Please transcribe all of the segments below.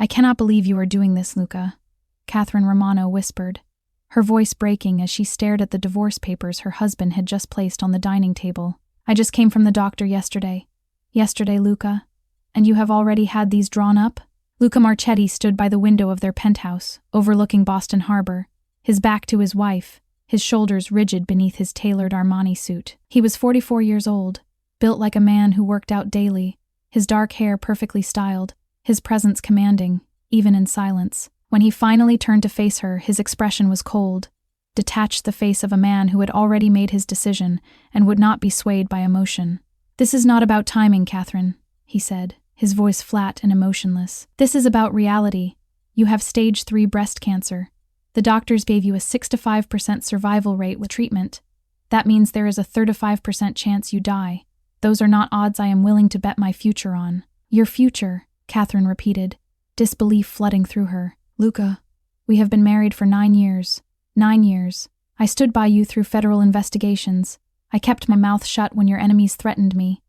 I cannot believe you are doing this, Luca, Catherine Romano whispered, her voice breaking as she stared at the divorce papers her husband had just placed on the dining table. I just came from the doctor yesterday. Yesterday, Luca. And you have already had these drawn up? Luca Marchetti stood by the window of their penthouse, overlooking Boston Harbor, his back to his wife, his shoulders rigid beneath his tailored Armani suit. He was 44 years old, built like a man who worked out daily, his dark hair perfectly styled, his presence commanding, even in silence. When he finally turned to face her, his expression was cold, detached, the face of a man who had already made his decision and would not be swayed by emotion. This is not about timing, Catherine, he said, his voice flat and emotionless. This is about reality. You have stage 3 breast cancer. The doctors gave you a 6 to 5% survival rate with treatment. That means there is a 35% chance you die. Those are not odds I am willing to bet my future on. Your future, Catherine repeated, disbelief flooding through her. Luca, we have been married for 9 years. 9 years. I stood by you through federal investigations. I kept my mouth shut when your enemies threatened me.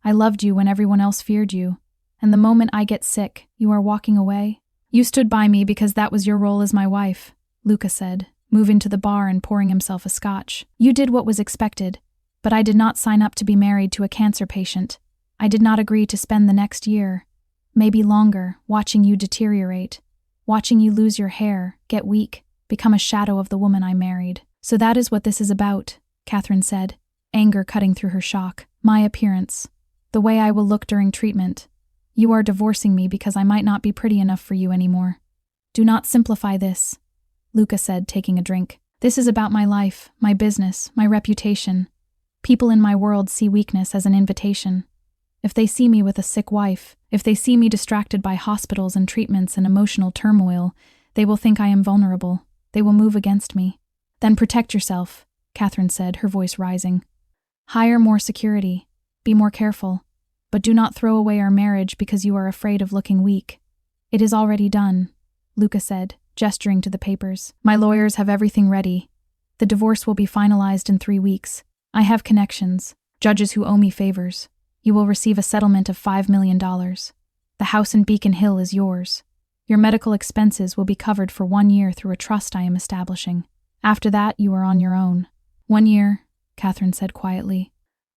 I loved you when everyone else feared you. And the moment I get sick, you are walking away? You stood by me because that was your role as my wife, Luca said, moving to the bar and pouring himself a scotch. You did what was expected, but I did not sign up to be married to a cancer patient. I did not agree to spend the next year, maybe longer, watching you deteriorate, watching you lose your hair, get weak, become a shadow of the woman I married. So that is what this is about, Catherine said, anger cutting through her shock. My appearance. The way I will look during treatment. You are divorcing me because I might not be pretty enough for you anymore. Do not simplify this, Luca said, taking a drink. This is about my life, my business, my reputation. People in my world see weakness as an invitation. If they see me with a sick wife, if they see me distracted by hospitals and treatments and emotional turmoil, they will think I am vulnerable. They will move against me. Then protect yourself, Catherine said, her voice rising. Hire more security. Be more careful. But do not throw away our marriage because you are afraid of looking weak. It is already done, Luca said, gesturing to the papers. My lawyers have everything ready. The divorce will be finalized in 3 weeks. I have connections, judges who owe me favors. You will receive a settlement of $5 million. The house in Beacon Hill is yours. Your medical expenses will be covered for 1 year through a trust I am establishing. After that, you are on your own. 1 year, Catherine said quietly.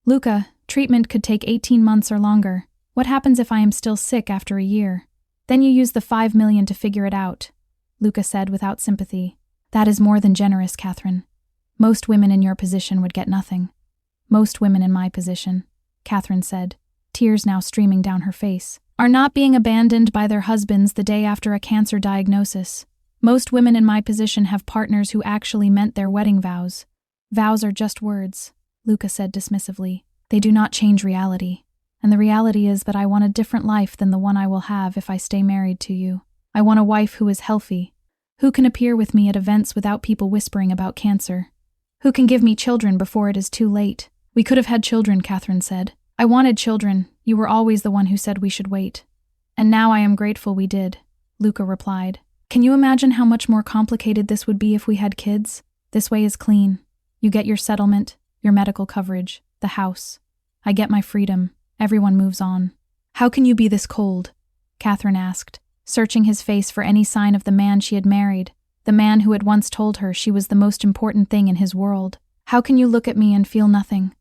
Luca, treatment could take 18 months or longer. What happens if I am still sick after a year? Then you use the $5 million to figure it out, Luca said without sympathy. That is more than generous, Catherine. Most women in your position would get nothing. Most women in my position, Catherine said, tears now streaming down her face, are not being abandoned by their husbands the day after a cancer diagnosis. Most women in my position have partners who actually meant their wedding vows. Vows are just words, Luca said dismissively. They do not change reality. And the reality is that I want a different life than the one I will have if I stay married to you. I want a wife who is healthy, who can appear with me at events without people whispering about cancer, who can give me children before it is too late. We could have had children, Catherine said. I wanted children. You were always the one who said we should wait. And now I am grateful we did, Luca replied. Can you imagine how much more complicated this would be if we had kids? This way is clean. You get your settlement, your medical coverage, the house. I get my freedom. Everyone moves on. How can you be this cold? Catherine asked, searching his face for any sign of the man she had married, the man who had once told her she was the most important thing in his world. How can you look at me and feel nothing?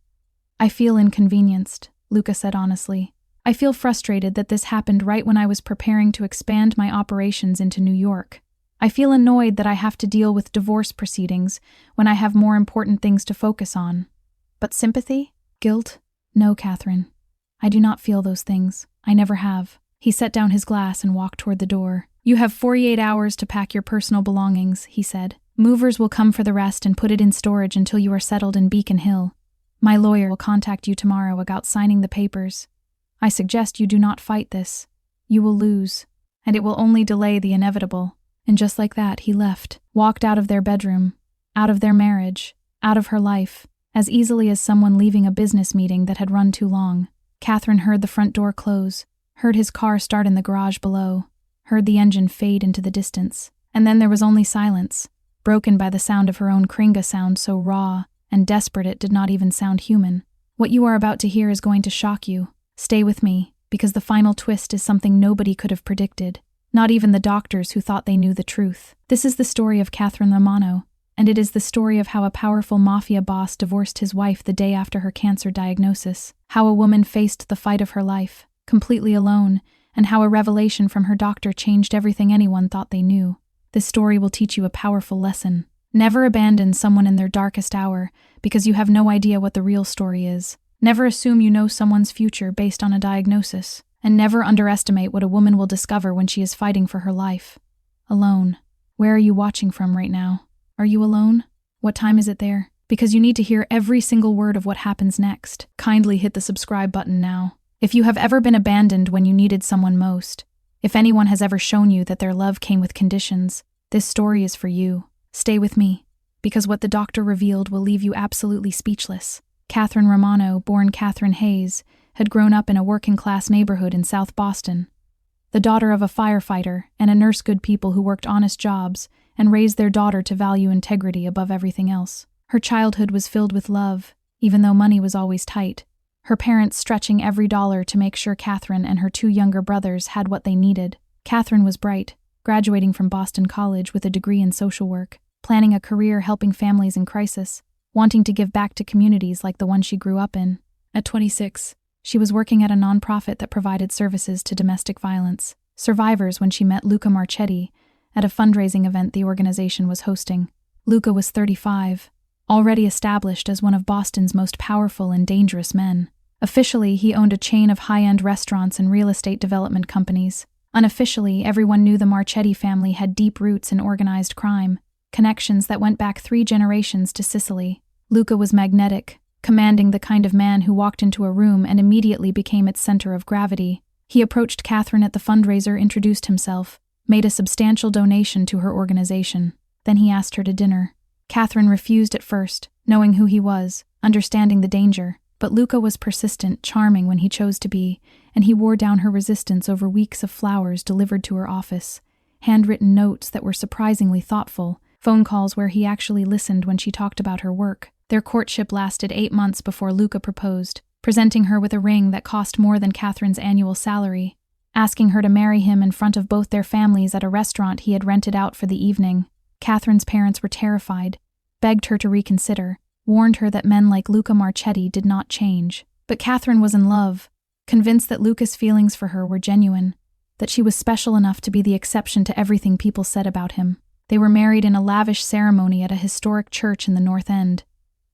I feel inconvenienced, Luca said honestly. I feel frustrated that this happened right when I was preparing to expand my operations into New York. I feel annoyed that I have to deal with divorce proceedings when I have more important things to focus on. But sympathy? Guilt? No, Catherine. I do not feel those things. I never have. He set down his glass and walked toward the door. You have 48 hours to pack your personal belongings, he said. Movers will come for the rest and put it in storage until you are settled in Beacon Hill. My lawyer will contact you tomorrow about signing the papers. I suggest you do not fight this. You will lose, and it will only delay the inevitable. And just like that, he left, walked out of their bedroom, out of their marriage, out of her life, as easily as someone leaving a business meeting that had run too long. Catherine heard the front door close, heard his car start in the garage below, heard the engine fade into the distance, and then there was only silence, broken by the sound of her own Kringa sound so raw and desperate it did not even sound human. What you are about to hear is going to shock you. Stay with me, because the final twist is something nobody could have predicted. Not even the doctors who thought they knew the truth. This is the story of Catherine Romano, and it is the story of how a powerful mafia boss divorced his wife the day after her cancer diagnosis, how a woman faced the fight of her life, completely alone, and how a revelation from her doctor changed everything anyone thought they knew. This story will teach you a powerful lesson. Never abandon someone in their darkest hour because you have no idea what the real story is. Never assume you know someone's future based on a diagnosis. And never underestimate what a woman will discover when she is fighting for her life. Alone. Where are you watching from right now? Are you alone? What time is it there? Because you need to hear every single word of what happens next. Kindly hit the subscribe button now. If you have ever been abandoned when you needed someone most, if anyone has ever shown you that their love came with conditions, this story is for you. Stay with me, because what the doctor revealed will leave you absolutely speechless. Catherine Romano, born Catherine Hayes, had grown up in a working-class neighborhood in South Boston. The daughter of a firefighter and a nurse, good people who worked honest jobs and raised their daughter to value integrity above everything else. Her childhood was filled with love, even though money was always tight. Her parents stretching every dollar to make sure Catherine and her 2 younger brothers had what they needed. Catherine was bright, graduating from Boston College with a degree in social work, planning a career helping families in crisis, wanting to give back to communities like the one she grew up in. At 26, she was working at a nonprofit that provided services to domestic violence survivors when she met Luca Marchetti at a fundraising event the organization was hosting. Luca was 35, already established as one of Boston's most powerful and dangerous men. Officially, he owned a chain of high-end restaurants and real estate development companies. Unofficially, everyone knew the Marchetti family had deep roots in organized crime, connections that went back 3 generations to Sicily. Luca was magnetic, commanding, the kind of man who walked into a room and immediately became its center of gravity. He approached Catherine at the fundraiser, introduced himself, made a substantial donation to her organization. Then he asked her to dinner. Catherine refused at first, knowing who he was, understanding the danger. But Luca was persistent, charming when he chose to be, and he wore down her resistance over weeks of flowers delivered to her office, handwritten notes that were surprisingly thoughtful, phone calls where he actually listened when she talked about her work. Their courtship lasted 8 months before Luca proposed, presenting her with a ring that cost more than Catherine's annual salary, asking her to marry him in front of both their families at a restaurant he had rented out for the evening. Catherine's parents were terrified, begged her to reconsider, warned her that men like Luca Marchetti did not change. But Catherine was in love, convinced that Luca's feelings for her were genuine, that she was special enough to be the exception to everything people said about him. They were married in a lavish ceremony at a historic church in the North End.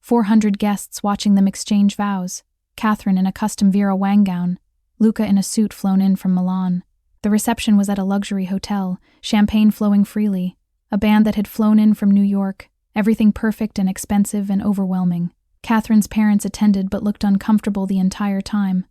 400 guests watching them exchange vows, Catherine in a custom Vera Wang gown, Luca in a suit flown in from Milan. The reception was at a luxury hotel, champagne flowing freely, a band that had flown in from New York, everything perfect and expensive and overwhelming. Catherine's parents attended but looked uncomfortable the entire time,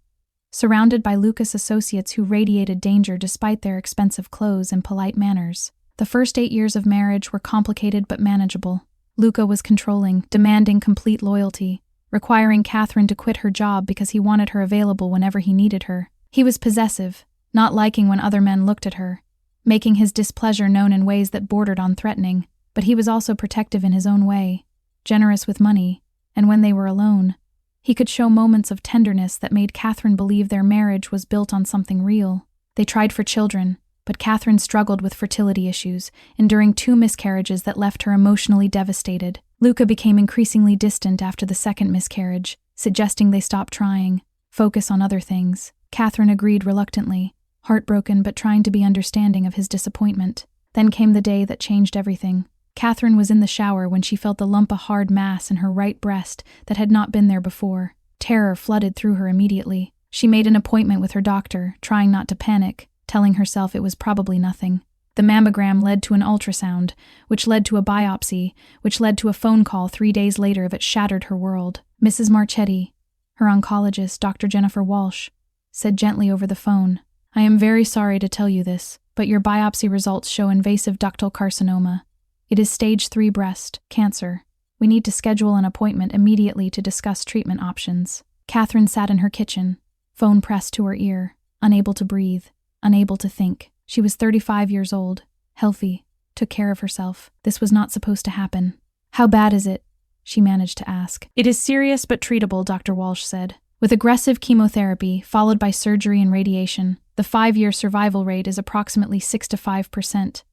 surrounded by Luca's associates who radiated danger despite their expensive clothes and polite manners. The first 8 years of marriage were complicated but manageable. Luca was controlling, demanding complete loyalty, requiring Catherine to quit her job because he wanted her available whenever he needed her. He was possessive, not liking when other men looked at her, making his displeasure known in ways that bordered on threatening, but he was also protective in his own way, generous with money, and when they were alone, he could show moments of tenderness that made Catherine believe their marriage was built on something real. They tried for children, but Catherine struggled with fertility issues, enduring 2 miscarriages that left her emotionally devastated. Luca became increasingly distant after the second miscarriage, suggesting they stop trying, focus on other things. Catherine agreed reluctantly, heartbroken but trying to be understanding of his disappointment. Then came the day that changed everything. Catherine was in the shower when she felt the lump of hard mass in her right breast that had not been there before. Terror flooded through her immediately. She made an appointment with her doctor, trying not to panic, telling herself it was probably nothing. The mammogram led to an ultrasound, which led to a biopsy, which led to a phone call 3 days later that shattered her world. Mrs. Marchetti, her oncologist, Dr. Jennifer Walsh, said gently over the phone, "I am very sorry to tell you this, but your biopsy results show invasive ductal carcinoma. It is stage 3 breast cancer. We need to schedule an appointment immediately to discuss treatment options." Catherine sat in her kitchen, phone pressed to her ear, unable to breathe, unable to think. She was 35 years old, healthy, took care of herself. This was not supposed to happen. "How bad is it?" she managed to ask. "It is serious but treatable," Dr. Walsh said. "With aggressive chemotherapy, followed by surgery and radiation, The 5-year survival rate is approximately 6 to 5%.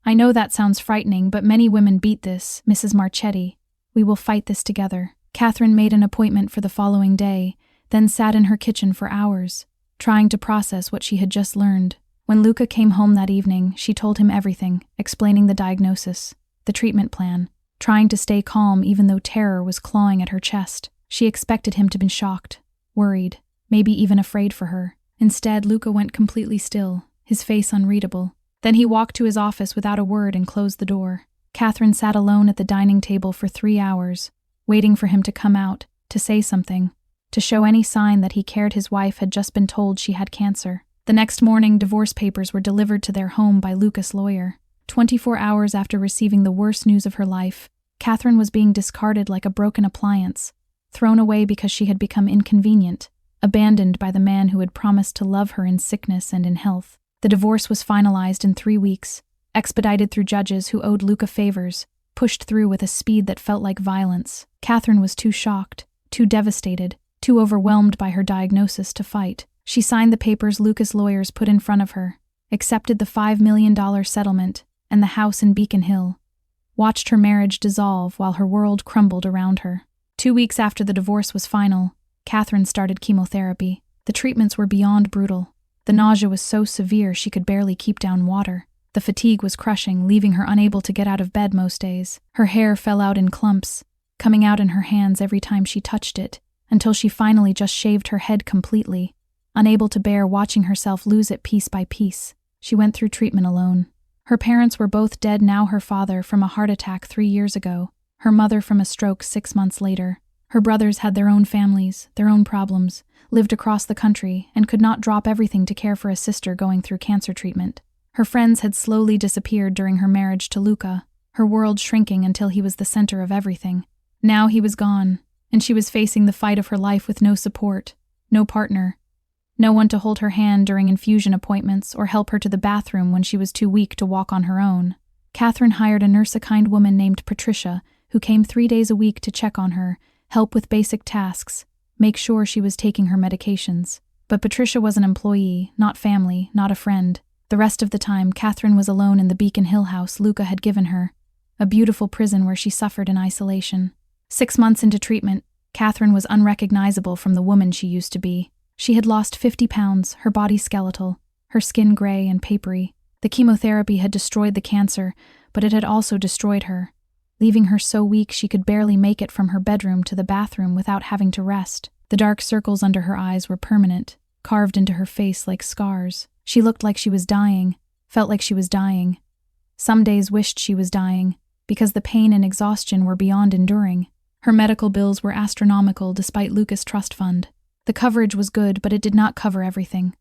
I know that sounds frightening, but many women beat this, Mrs. Marchetti. We will fight this together. Catherine made an appointment for the following day, then sat in her kitchen for hours, trying to process what she had just learned. When Luca came home that evening, she told him everything, explaining the diagnosis, the treatment plan, trying to stay calm even though terror was clawing at her chest. She expected him to be shocked, worried, maybe even afraid for her. Instead, Luca went completely still, his face unreadable. Then he walked to his office without a word and closed the door. Catherine sat alone at the dining table for 3 hours, waiting for him to come out, to say something, to show any sign that he cared. His wife had just been told she had cancer. The next morning, divorce papers were delivered to their home by Luca's lawyer. 24 hours after receiving the worst news of her life, Catherine was being discarded like a broken appliance, thrown away because she had become inconvenient, abandoned by the man who had promised to love her in sickness and in health. The divorce was finalized in 3 weeks, expedited through judges who owed Luca favors, pushed through with a speed that felt like violence. Catherine was too shocked, too devastated, too overwhelmed by her diagnosis to fight. She signed the papers Luca's lawyers put in front of her, accepted the $5 million settlement and the house in Beacon Hill, watched her marriage dissolve while her world crumbled around her. 2 weeks after the divorce was final, Catherine started chemotherapy. The treatments were beyond brutal. The nausea was so severe she could barely keep down water. The fatigue was crushing, leaving her unable to get out of bed most days. Her hair fell out in clumps, coming out in her hands every time she touched it, until she finally just shaved her head completely, unable to bear watching herself lose it piece by piece. She went through treatment alone. Her parents were both dead now, her father from a heart attack 3 years ago, her mother from a stroke 6 months later. Her brothers had their own families, their own problems, lived across the country, and could not drop everything to care for a sister going through cancer treatment. Her friends had slowly disappeared during her marriage to Luca, her world shrinking until he was the center of everything. Now he was gone, and she was facing the fight of her life with no support, no partner, no one to hold her hand during infusion appointments or help her to the bathroom when she was too weak to walk on her own. Catherine hired a nurse, a kind woman named Patricia, who came 3 days a week to check on her, help with basic tasks, make sure she was taking her medications. But Patricia was an employee, not family, not a friend. The rest of the time, Catherine was alone in the Beacon Hill house Luca had given her, a beautiful prison where she suffered in isolation. 6 months into treatment, Catherine was unrecognizable from the woman she used to be. She had lost 50 pounds, her body skeletal, her skin gray and papery. The chemotherapy had destroyed the cancer, but it had also destroyed her, leaving her so weak she could barely make it from her bedroom to the bathroom without having to rest. The dark circles under her eyes were permanent, carved into her face like scars. She looked like she was dying, felt like she was dying. Some days wished she was dying, because the pain and exhaustion were beyond enduring. Her medical bills were astronomical despite Luca's trust fund. The coverage was good, but it did not cover everything.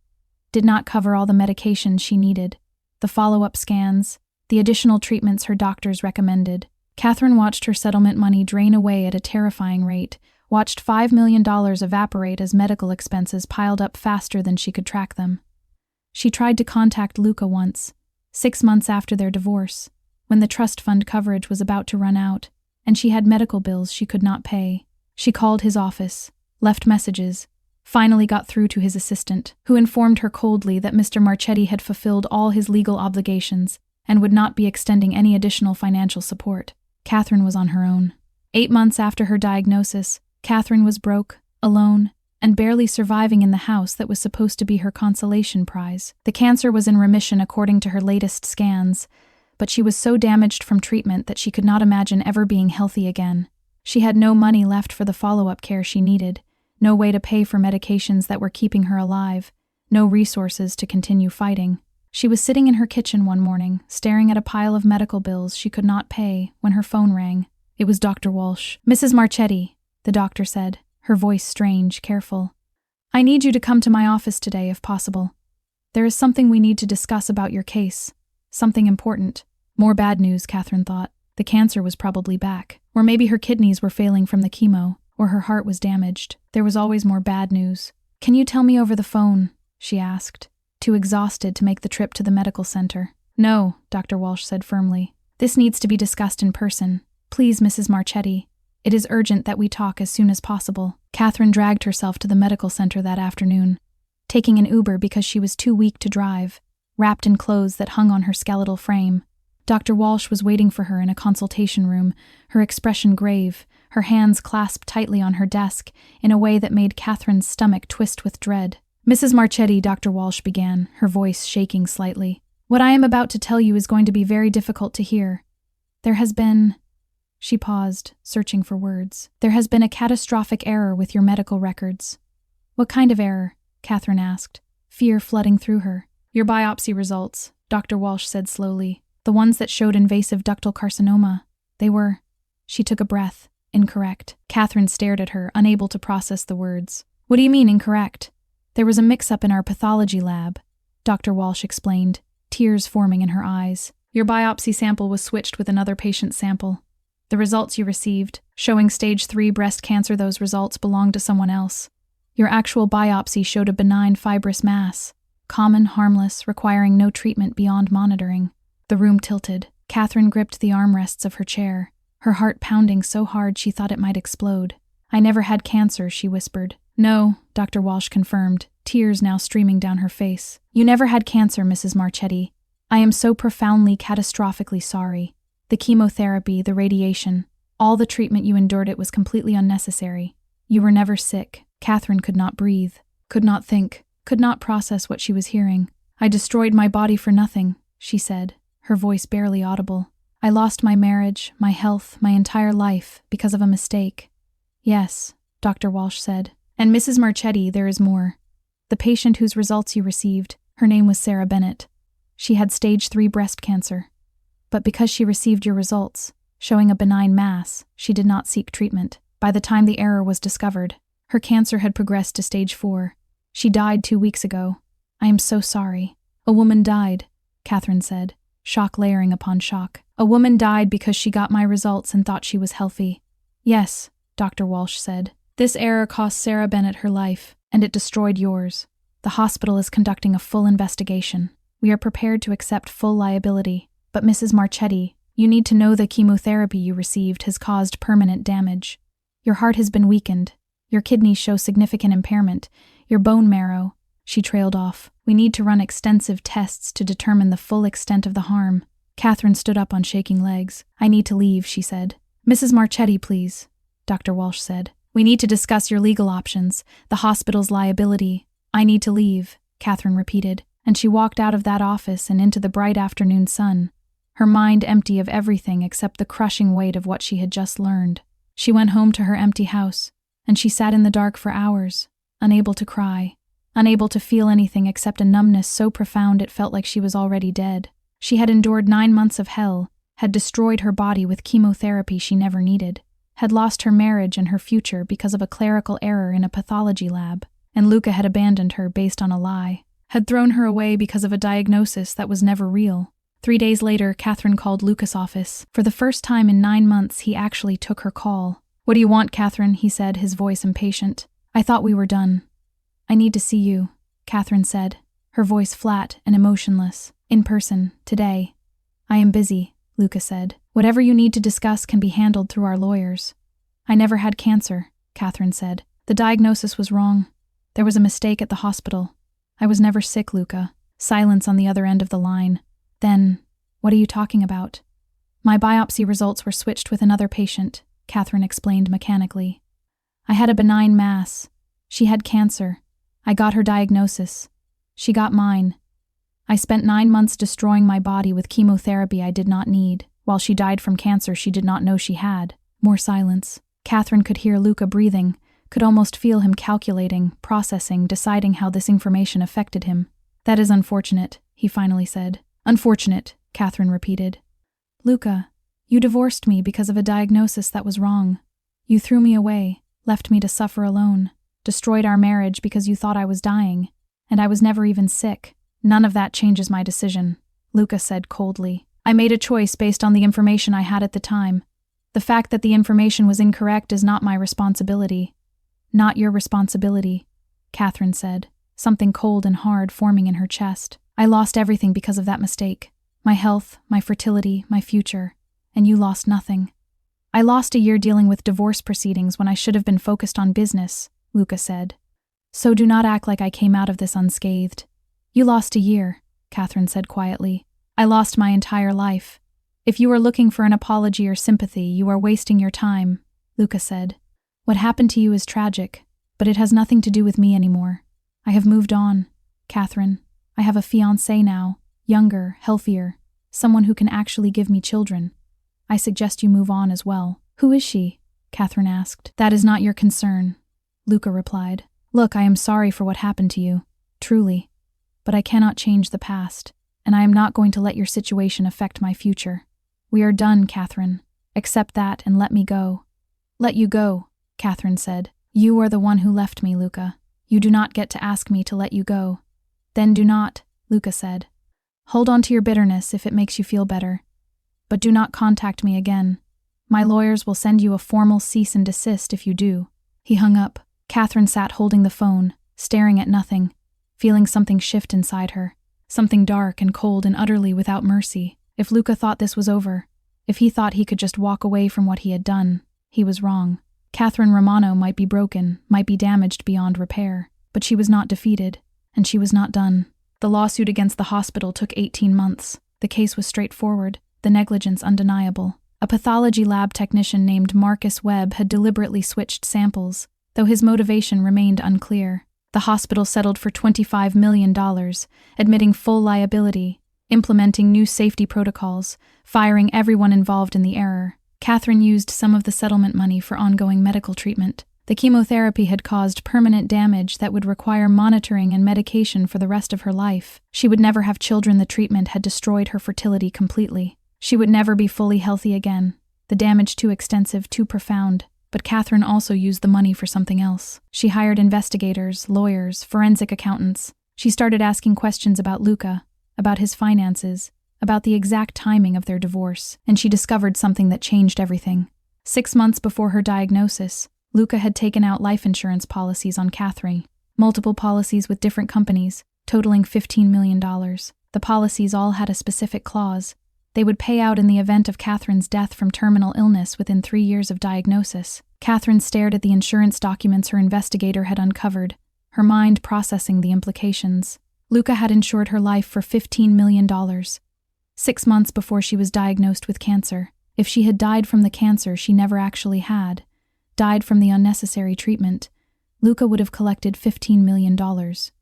Did not cover all the medications she needed, the follow-up scans, the additional treatments her doctors recommended. Catherine watched her settlement money drain away at a terrifying rate, watched $5 million evaporate as medical expenses piled up faster than she could track them. She tried to contact Luca once, 6 months after their divorce, when the trust fund coverage was about to run out, and she had medical bills she could not pay. She called his office, left messages, finally got through to his assistant, who informed her coldly that Mr. Marchetti had fulfilled all his legal obligations and would not be extending any additional financial support. Catherine was on her own. 8 months after her diagnosis, Catherine was broke, alone, and barely surviving in the house that was supposed to be her consolation prize. The cancer was in remission according to her latest scans, but she was so damaged from treatment that she could not imagine ever being healthy again. She had no money left for the follow-up care she needed, no way to pay for medications that were keeping her alive, no resources to continue fighting. She was sitting in her kitchen one morning, staring at a pile of medical bills she could not pay, when her phone rang. It was Dr. Walsh. "Mrs. Marchetti," the doctor said, her voice strange, careful. "I need you to come to my office today, if possible. There is something we need to discuss about your case. Something important." More bad news, Catherine thought. The cancer was probably back. Or maybe her kidneys were failing from the chemo, or her heart was damaged. There was always more bad news. "Can you tell me over the phone?" she asked, too exhausted to make the trip to the medical center. "No," Dr. Walsh said firmly. "This needs to be discussed in person. Please, Mrs. Marchetti. It is urgent that we talk as soon as possible." Catherine dragged herself to the medical center that afternoon. taking an Uber because she was too weak to drive, wrapped in clothes that hung on her skeletal frame. Dr. Walsh was waiting for her in a consultation room, her expression grave, her hands clasped tightly on her desk in a way that made Catherine's stomach twist with dread. "Mrs. Marchetti," Dr. Walsh began, her voice shaking slightly. "What I am about to tell you is going to be very difficult to hear. There has been—" She paused, searching for words. "There has been a catastrophic error with your medical records." "What kind of error?" Catherine asked, fear flooding through her. "Your biopsy results," Dr. Walsh said slowly. "The ones that showed invasive ductal carcinoma. They were—" She took a breath. "Incorrect." Catherine stared at her, unable to process the words. "What do you mean, incorrect?" "There was a mix-up in our pathology lab," Dr. Walsh explained, tears forming in her eyes. "Your biopsy sample was switched with another patient's sample. The results you received, showing stage 3 breast cancer, those results belonged to someone else. Your actual biopsy showed a benign fibrous mass, common, harmless, requiring no treatment beyond monitoring." The room tilted. Catherine gripped the armrests of her chair, her heart pounding so hard she thought it might explode. "I never had cancer," she whispered. "No," Dr. Walsh confirmed, tears now streaming down her face. "You never had cancer, Mrs. Marchetti. I am so profoundly, catastrophically sorry. The chemotherapy, the radiation, all the treatment you endured, it was completely unnecessary. You were never sick." Catherine could not breathe, could not think, could not process what she was hearing. "I destroyed my body for nothing," she said, her voice barely audible. "I lost my marriage, my health, my entire life, because of a mistake." "Yes," Dr. Walsh said. "And Mrs. Marchetti, there is more. The patient whose results you received, her name was Sarah Bennett. She had stage 3 breast cancer. But because she received your results, showing a benign mass, she did not seek treatment. By the time the error was discovered, her cancer had progressed to stage 4. She died 2 weeks ago. I am so sorry." "A woman died," Catherine said, shock layering upon shock. "A woman died because she got my results and thought she was healthy." "Yes," Dr. Walsh said. "This error cost Sarah Bennett her life, and it destroyed yours. The hospital is conducting a full investigation. We are prepared to accept full liability. But Mrs. Marchetti, you need to know the chemotherapy you received has caused permanent damage. Your heart has been weakened. Your kidneys show significant impairment. Your bone marrow—" She trailed off. "We need to run extensive tests to determine the full extent of the harm." Catherine stood up on shaking legs. "I need to leave," she said. "Mrs. Marchetti, please," Dr. Walsh said. "We need to discuss your legal options, the hospital's liability." "I need to leave," Catherine repeated, and she walked out of that office and into the bright afternoon sun, her mind empty of everything except the crushing weight of what she had just learned. She went home to her empty house, and she sat in the dark for hours, unable to cry, unable to feel anything except a numbness so profound it felt like she was already dead. She had endured 9 months of hell, had destroyed her body with chemotherapy she never needed, had lost her marriage and her future because of a clerical error in a pathology lab, and Luca had abandoned her based on a lie, had thrown her away because of a diagnosis that was never real. 3 days later, Catherine called Luca's office. For the first time in 9 months, he actually took her call. "What do you want, Catherine?" he said, his voice impatient. "I thought we were done." "I need to see you," Catherine said, her voice flat and emotionless. "In person, today." "I am busy," Luca said. "Whatever you need to discuss can be handled through our lawyers." "I never had cancer," Catherine said. "The diagnosis was wrong. There was a mistake at the hospital. I was never sick, Luca." Silence on the other end of the line. "Then, what are you talking about?" "My biopsy results were switched with another patient," Catherine explained mechanically. "I had a benign mass. She had cancer. I got her diagnosis. She got mine. I spent 9 months destroying my body with chemotherapy I did not need, while she died from cancer she did not know she had." More silence. Catherine could hear Luca breathing, could almost feel him calculating, processing, deciding how this information affected him. "That is unfortunate," he finally said. "Unfortunate," Catherine repeated. "Luca, you divorced me because of a diagnosis that was wrong. You threw me away, left me to suffer alone, destroyed our marriage because you thought I was dying, and I was never even sick. None of that changes my decision," Luca said coldly. "I made a choice based on the information I had at the time. The fact that the information was incorrect is not my responsibility." "Not your responsibility," Catherine said, something cold and hard forming in her chest. "I lost everything because of that mistake. My health, my fertility, my future. And you lost nothing." "I lost a year dealing with divorce proceedings when I should have been focused on business," Luca said. So do not act like I came out of this unscathed. You lost a year, Catherine said quietly. I lost my entire life. If you are looking for an apology or sympathy, you are wasting your time, Luca said. What happened to you is tragic, but it has nothing to do with me anymore. I have moved on, Catherine. I have a fiancé now, younger, healthier, someone who can actually give me children. I suggest you move on as well. Who is she? Catherine asked. That is not your concern, Luca replied. Look, I am sorry for what happened to you, truly, but I cannot change the past, and I am not going to let your situation affect my future. We are done, Catherine. Accept that and let me go. Let you go, Catherine said. You are the one who left me, Luca. You do not get to ask me to let you go. Then do not, Luca said. Hold on to your bitterness if it makes you feel better. But do not contact me again. My lawyers will send you a formal cease and desist if you do. He hung up. Catherine sat holding the phone, staring at nothing, feeling something shift inside her, something dark and cold and utterly without mercy. If Luca thought this was over, if he thought he could just walk away from what he had done, he was wrong. Catherine Romano might be broken, might be damaged beyond repair, but she was not defeated, and she was not done. The lawsuit against the hospital took 18 months. The case was straightforward, the negligence undeniable. A pathology lab technician named Marcus Webb had deliberately switched samples, though his motivation remained unclear. The hospital settled for $25 million, admitting full liability, implementing new safety protocols, firing everyone involved in the error. Catherine used some of the settlement money for ongoing medical treatment. The chemotherapy had caused permanent damage that would require monitoring and medication for the rest of her life. She would never have children. The treatment had destroyed her fertility completely. She would never be fully healthy again. The damage too extensive, too profound. But Catherine also used the money for something else. She hired investigators, lawyers, forensic accountants. She started asking questions about Luca, about his finances, about the exact timing of their divorce, and she discovered something that changed everything. 6 months before her diagnosis, Luca had taken out life insurance policies on Catherine, multiple policies with different companies, totaling $15 million. The policies all had a specific clause. They would pay out in the event of Catherine's death from terminal illness within 3 years of diagnosis. Catherine stared at the insurance documents her investigator had uncovered, her mind processing the implications. Luca had insured her life for $15 million. 6 months before she was diagnosed with cancer. If she had died from the cancer she never actually had, died from the unnecessary treatment, Luca would have collected $15 million.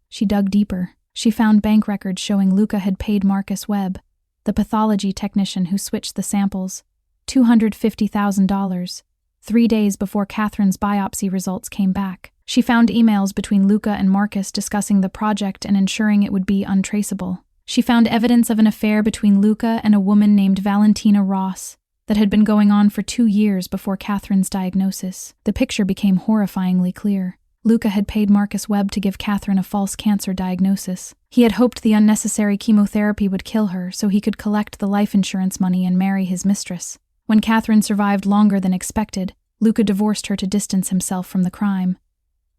She dug deeper. She found bank records showing Luca had paid Marcus Webb, the pathology technician who switched the samples, $250,000, 3 days before Catherine's biopsy results came back. She found emails between Luca and Marcus discussing the project and ensuring it would be untraceable. She found evidence of an affair between Luca and a woman named Valentina Ross that had been going on for 2 years before Catherine's diagnosis. The picture became horrifyingly clear. Luca had paid Marcus Webb to give Catherine a false cancer diagnosis. He had hoped the unnecessary chemotherapy would kill her so he could collect the life insurance money and marry his mistress. When Catherine survived longer than expected, Luca divorced her to distance himself from the crime,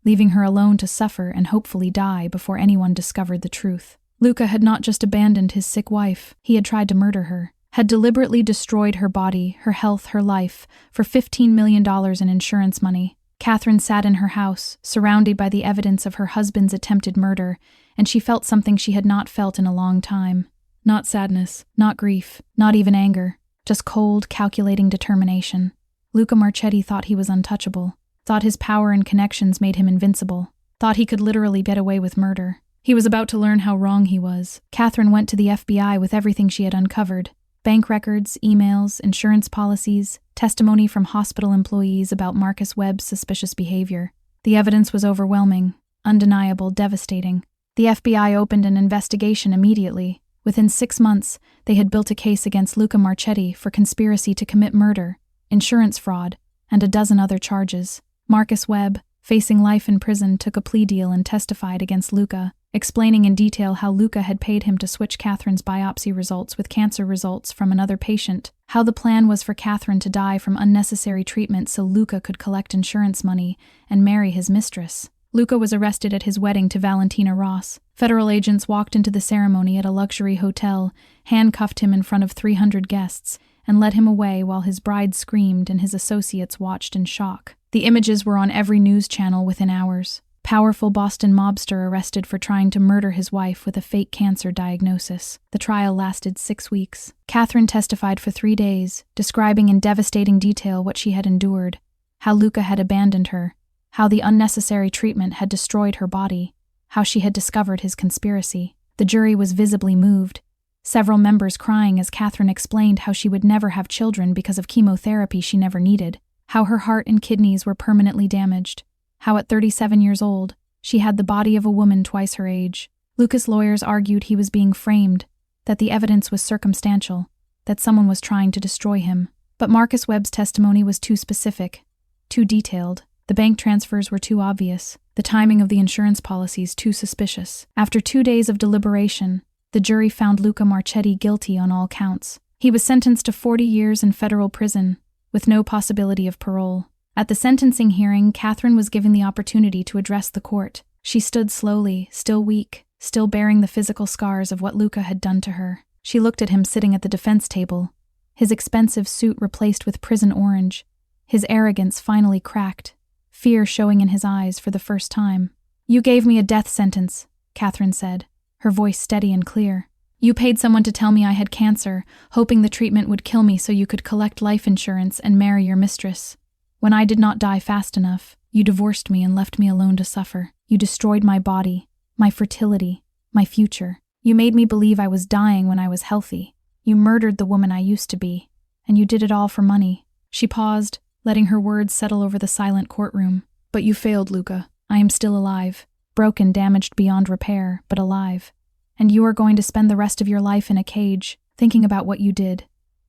leaving her alone to suffer and hopefully die before anyone discovered the truth. Luca had not just abandoned his sick wife, he had tried to murder her, had deliberately destroyed her body, her health, her life, for $15 million in insurance money. Catherine sat in her house, surrounded by the evidence of her husband's attempted murder, and she felt something she had not felt in a long time. Not sadness, not grief, not even anger, just cold, calculating determination. Luca Marchetti thought he was untouchable, thought his power and connections made him invincible, thought he could literally get away with murder. He was about to learn how wrong he was. Catherine went to the FBI with everything she had uncovered: bank records, emails, insurance policies, testimony from hospital employees about Marcus Webb's suspicious behavior. The evidence was overwhelming, undeniable, devastating. The FBI opened an investigation immediately. Within 6 months, they had built a case against Luca Marchetti for conspiracy to commit murder, insurance fraud, and a dozen other charges. Marcus Webb, facing life in prison, took a plea deal and testified against Luca, explaining in detail how Luca had paid him to switch Catherine's biopsy results with cancer results from another patient, how the plan was for Catherine to die from unnecessary treatment so Luca could collect insurance money and marry his mistress. Luca was arrested at his wedding to Valentina Ross. Federal agents walked into the ceremony at a luxury hotel, handcuffed him in front of 300 guests, and led him away while his bride screamed and his associates watched in shock. The images were on every news channel within hours. Powerful Boston mobster arrested for trying to murder his wife with a fake cancer diagnosis. The trial lasted 6 weeks. Catherine testified for 3 days, describing in devastating detail what she had endured, how Luca had abandoned her, how the unnecessary treatment had destroyed her body, how she had discovered his conspiracy. The jury was visibly moved, several members crying as Catherine explained how she would never have children because of chemotherapy she never needed, how her heart and kidneys were permanently damaged, how at 37 years old, she had the body of a woman twice her age. Luca's lawyers argued he was being framed, that the evidence was circumstantial, that someone was trying to destroy him. But Marcus Webb's testimony was too specific, too detailed. The bank transfers were too obvious, the timing of the insurance policies too suspicious. After 2 days of deliberation, the jury found Luca Marchetti guilty on all counts. He was sentenced to 40 years in federal prison, with no possibility of parole. At the sentencing hearing, Catherine was given the opportunity to address the court. She stood slowly, still weak, still bearing the physical scars of what Luca had done to her. She looked at him sitting at the defense table, his expensive suit replaced with prison orange, his arrogance finally cracked, fear showing in his eyes for the first time. "You gave me a death sentence," Catherine said, her voice steady and clear. "You paid someone to tell me I had cancer, hoping the treatment would kill me so you could collect life insurance and marry your mistress. When I did not die fast enough, you divorced me and left me alone to suffer. You destroyed my body, my fertility, my future. You made me believe I was dying when I was healthy. You murdered the woman I used to be, and you did it all for money." She paused, letting her words settle over the silent courtroom. "But you failed, Luca. I am still alive. Broken, damaged beyond repair, but alive. And you are going to spend the rest of your life in a cage, thinking about what you did.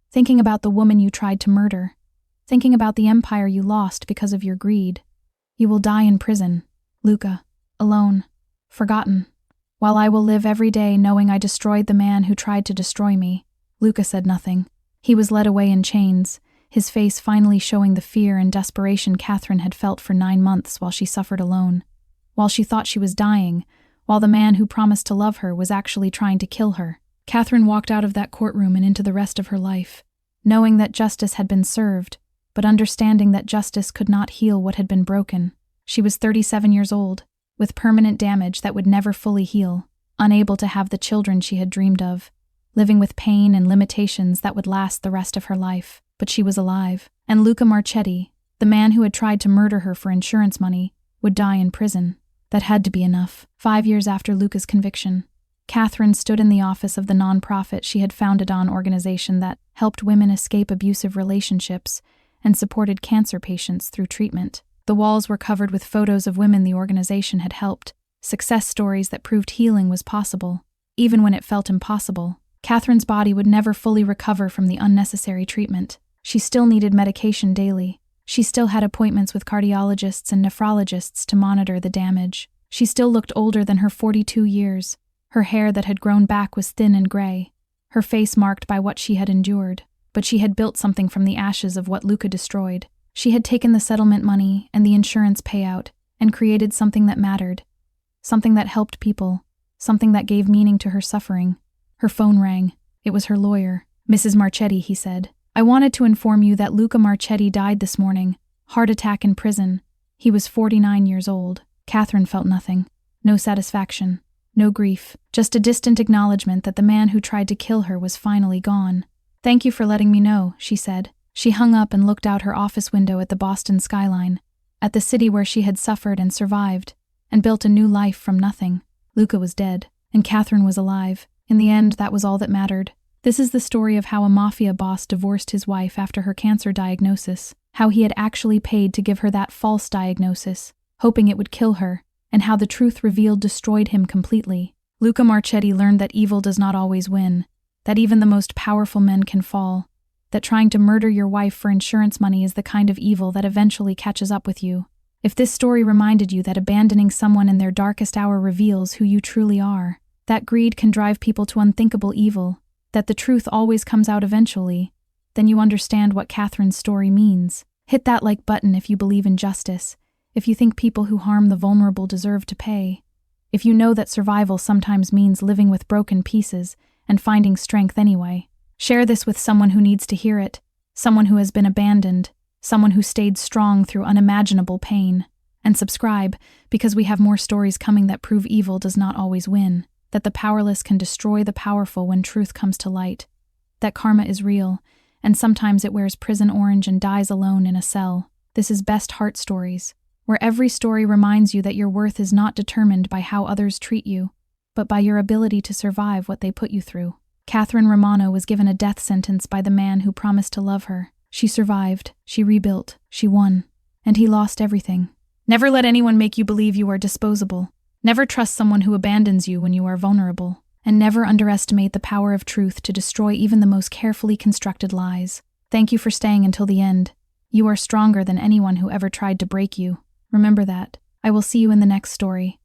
Thinking about the woman you tried to murder. Thinking about the empire you lost because of your greed. You will die in prison, Luca, alone, forgotten. While I will live every day knowing I destroyed the man who tried to destroy me." Luca said nothing. He was led away in chains, his face finally showing the fear and desperation Catherine had felt for 9 months while she suffered alone. While she thought she was dying, while the man who promised to love her was actually trying to kill her. Catherine walked out of that courtroom and into the rest of her life, knowing that justice had been served, but understanding that justice could not heal what had been broken. She was 37 years old, with permanent damage that would never fully heal, unable to have the children she had dreamed of, living with pain and limitations that would last the rest of her life. But she was alive, and Luca Marchetti, the man who had tried to murder her for insurance money, would die in prison. That had to be enough. 5 years after Luca's conviction, Catherine stood in the office of the nonprofit she had founded, an organization that helped women escape abusive relationships and supported cancer patients through treatment. The walls were covered with photos of women the organization had helped, success stories that proved healing was possible, even when it felt impossible. Catherine's body would never fully recover from the unnecessary treatment. She still needed medication daily. She still had appointments with cardiologists and nephrologists to monitor the damage. She still looked older than her 42 years. Her hair that had grown back was thin and gray, her face marked by what she had endured. But she had built something from the ashes of what Luca destroyed. She had taken the settlement money and the insurance payout and created something that mattered, something that helped people, something that gave meaning to her suffering. Her phone rang. It was her lawyer. "Mrs. Marchetti," he said. "I wanted to inform you that Luca Marchetti died this morning. Heart attack in prison. He was 49 years old." Catherine felt nothing. No satisfaction. No grief. Just a distant acknowledgement that the man who tried to kill her was finally gone. "Thank you for letting me know," she said. She hung up and looked out her office window at the Boston skyline, at the city where she had suffered and survived, and built a new life from nothing. Luca was dead, and Catherine was alive. In the end, that was all that mattered. This is the story of how a Mafia boss divorced his wife after her cancer diagnosis, how he had actually paid to give her that false diagnosis, hoping it would kill her, and how the truth revealed destroyed him completely. Luca Marchetti learned that evil does not always win, that even the most powerful men can fall, that trying to murder your wife for insurance money is the kind of evil that eventually catches up with you. If this story reminded you that abandoning someone in their darkest hour reveals who you truly are, that greed can drive people to unthinkable evil, that the truth always comes out eventually, then you understand what Catherine's story means. Hit that like button if you believe in justice, if you think people who harm the vulnerable deserve to pay, if you know that survival sometimes means living with broken pieces and finding strength anyway. Share this with someone who needs to hear it, someone who has been abandoned, someone who stayed strong through unimaginable pain. And subscribe, because we have more stories coming that prove evil does not always win, that the powerless can destroy the powerful when truth comes to light, that karma is real, and sometimes it wears prison orange and dies alone in a cell. This is Best Heart Stories, where every story reminds you that your worth is not determined by how others treat you, but by your ability to survive what they put you through. Catherine Romano was given a death sentence by the man who promised to love her. She survived, she rebuilt, she won, and he lost everything. Never let anyone make you believe you are disposable. Never trust someone who abandons you when you are vulnerable. And never underestimate the power of truth to destroy even the most carefully constructed lies. Thank you for staying until the end. You are stronger than anyone who ever tried to break you. Remember that. I will see you in the next story.